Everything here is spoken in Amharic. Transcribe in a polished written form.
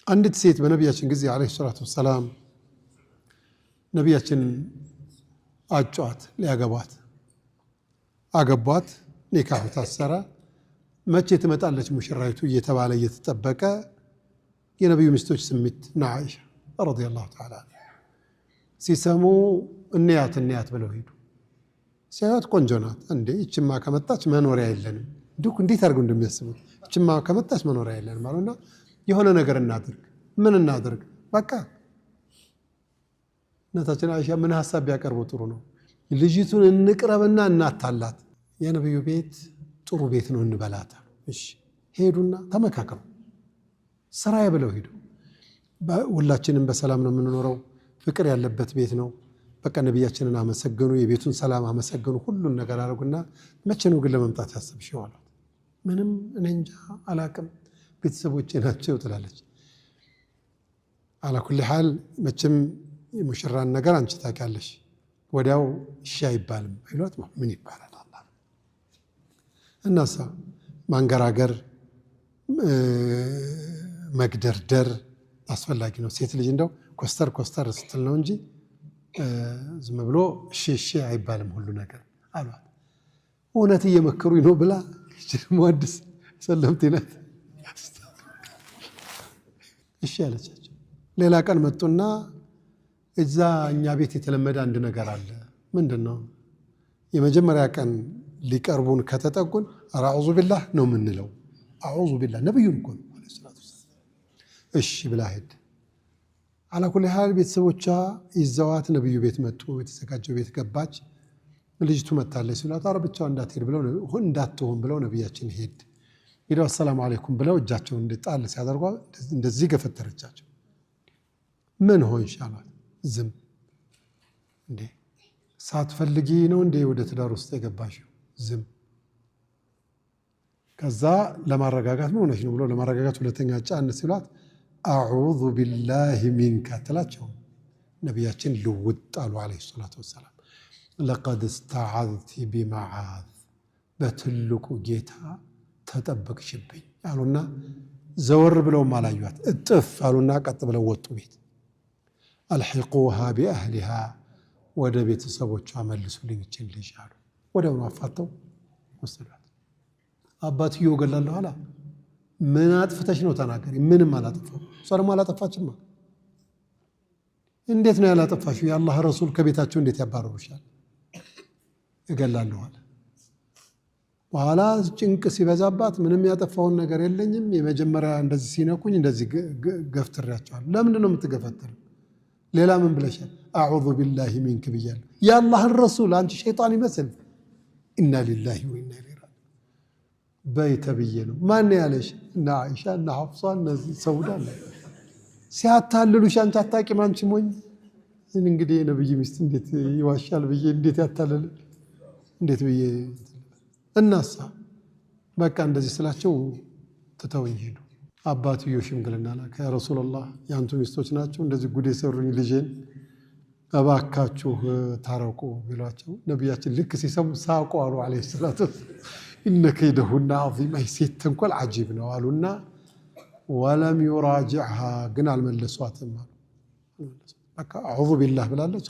አንዲት ሴት በነቢያችን ጊዜ አለይሂ ሰላቱ ወሰላም ነቢያችን አጫዋት ሊያገቧት አገቧት። ኒካሁ ታሰረ። መቼ ትመጣለች ሙሽራይቱ እየተባለ እየተጠበቀ የነብዩ ሚስቶች ስሜት ነዓኢሻ ረዲየላሁ ተዓላ ሲሰሙ እንያት ብለው ሄዱ። ሲያዩት ቆንጆ ናት። እንዴ እችማ ከመጣች መኖሪያ የለንም። እንዴት አድርገው እንደሚያስቡት እችማ ከመጣች መኖሪያ የለንም አሉና የሆነ ነገር እናድርግ። ምን እናድርግ? በቃ እናታችን አይሻ ምን ሐሳብ ቢያቀርቡ ጥሩ ነው? ልጅቱን እንቅረብና እናታላት። የነብዩ ቤት ጥሩ ቤት ነው እንበላታ። እሺ ሄዱና ተመካከሩ። ስራዬ ብለው ሄዱ። ሁላችንም በሰላም ነው የምንኖረው፣ ፍቅር ያለበት ቤት ነው። በቃ ነብያችንን አመሰገኑ፣ የቤቱን ሰላም አመሰገኑ፣ ሁሉን ነገር አደረጉና መቼ ነው ግን ለመምጣት ያሰብሽው አሏት። ምንም እኔ እንጃ አላቅም፣ ቤተሰቦቼ ናቸው ትላለች። አላ ኩሊ ሐል መቼም የሙሽራን ነገር አንቺ ታውቂያለሽ። ወዲያው እሺ አይባልም አይሏት። ምን ይባላል? አላህ እናሳ ማንገራገር መግደርደር አስፈላጊ ነው። ሴት ልጅ እንደው ኮስተር ስትል ነው እንጂ ዝም ብሎ እሺ አይባልም ሁሉ ነገር አሏት። እውነት እየመከሩኝ ነው ብላ ሙሐዲስ ሰለምቲ ናት እሺ አለቻቸው። ሌላ ቀን መጡና እዛ እኛ ቤት የተለመደ አንድ ነገር አለ። ምንድነው? የመጀመሪያ ቀን ሊቀርቡን ከተጠጉን አዑዙ ቢላህ ነው የምንለው። አዑዙ ቢላህ ነብዩን እኮ ነው አለይሂ ሰላቱ ወሰለም። እሺ ብላ ሄድ አላ ኩሊ ሐል ቤተሰቦቿ ይዘዋት ነብዩ ቤት መጡ። የተዘጋጀው ቤት ገባች። ልጅቱ መጣለች ሲሏት ኧረ ብቻዋን እንዳትሆን ብለው ነብያችን ሄደው አሰላሙ አለይኩም ብለው እጃቸውን እንድጣል ሲያደርጓ እንደዚህ ገፈተረቻቸው። ምን ሆንሽ አሏት። ዝም እንዴ ሳትፈልጊ ነው እንዴ ወደ ትዳር ውስጥ የገባሽው? ዝም። ከዛ ለማረጋጋት ምን ሆነሽ ነው ብሎ ለማረጋጋት ሁለተኛ ጫን ሲሏት አዑዙ ቢላሂ ሚንከ ትላቸው። ነቢያችን ልውጥ አሉ አለይሂ ሰላቱ ወሰላም። ለቀድ እስተዓዝቲ ቢመዓዝ በትልቁ ጌታ ተጠበቅሽብኝ አሉና ዘወር ብለውም አላዩት። እጥፍ አሉና ቀጥ ብለው ወጡ ቤት። አልሒቁሃ ቢአህሊሃ ወደ ቤተሰቦቿ መልሱልኝ ይችን ልጅ አሉ። ወዲያውኑ አፋተው ወሰዷት። አባትየው ገላለሁ አላ። ምን አጥፍተሽ ነው ተናገሪ። ምንም አላጠፋም። እሷ ደግሞ አላጠፋችማ። እንዴት ነው ያላጠፋሽው? የአላህ ረሱል ከቤታቸው እንዴት ያባረሩሻል? እገላለሁ አለ። በኋላ ጭንቅ ሲበዛባት ምንም ያጠፋውን ነገር የለኝም፣ የመጀመሪያ እንደዚህ ሲነኩኝ እንደዚህ ገፍትሬያቸዋለሁ። ለምንድን ነው የምትገፈትር? ሌላ ምን ብለሻል? አዑዙ ቢላሂ ሚንክ ብያለሁ። የአላህን ረሱል አንቺ ሸይጣን ይመስል ኢና ሊላሂ ወኢና ኢለይሂ ራጂዑን በይተ ብዬ ነው። ማን ያለሽ? እና አይሻ እና ሐፍሷ እነዚህ ሰውዳ ሲያታልሉሽ አንቺ አታውቂም። አንቺ ሞኝ። እንግዲህ የነብይ ሚስት እንዴት ይዋሻል ብዬ እንዴት ያታልል እንዴት ብዬ እናሳ በቃ እንደዚህ ስላቸው ትተውኝ ሄዱ። አባትየው ሽምግልና ላከ። ያ ረሱላህ ያንቱ ሚስቶች ናቸው እንደዚህ ጉድ የሰሩኝ ልጄን እባካችሁ ታረቁ ቢሏቸው ነቢያችን ልክ ሲሰሙ ሳቁ አሉ አለይሂ ሰላቱ ኢነ ከይደሁና ዐዚም። ሴት ተንኮል ዓጂብ ነው አሉና ወለም ዩራጅዕሃ ግን አልመለሷትም አሉ። በቃ አዑዙ ቢላህ ብላለች።